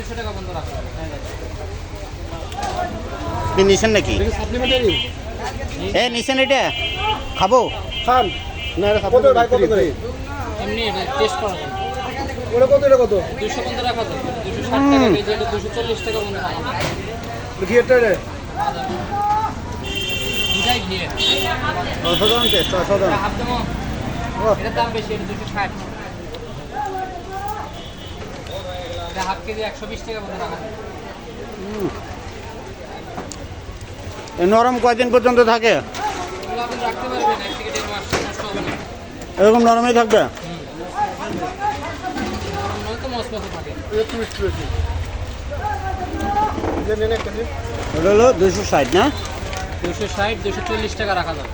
200 টাকা বন্ধ রাখা যাবে। আপনি নিছেন নাকি? সাপ্লিমেন্টারি এ নিছেন এটা খাবো? খান না এটা কত ভাই কত করে এমনি টেস্ট করা যাবে। ওটা কত এটা কত 200 বন্ধ রাখা যাবে। 260 টাকা কেজি, এটা 240 টাকা বন্ধ রাখা যাবে। ঘিয়েরটা রে দুটাই ঘিয়ে। অসাধারণ টেস্ট অসাধারণ হাফ দাম, এটার দাম বেশি, এটা 260। এটা হাফ কেজি 120 টাকা বন্ধ রাখা যাবে। এ নরম কয়দিন পর্যন্ত থাকে? এগুলো আপনি রাখতে পারবেন 1 থেকে 1.5 মাস, নষ্ট হবে না। এরকম নরমই থাকবে? নয়তো মশমশে থাকে। একটু মিষ্টি বেশি যে নেন একটা ওটা হলো 260 না? 260, 240 টাকা রাখা যাবে।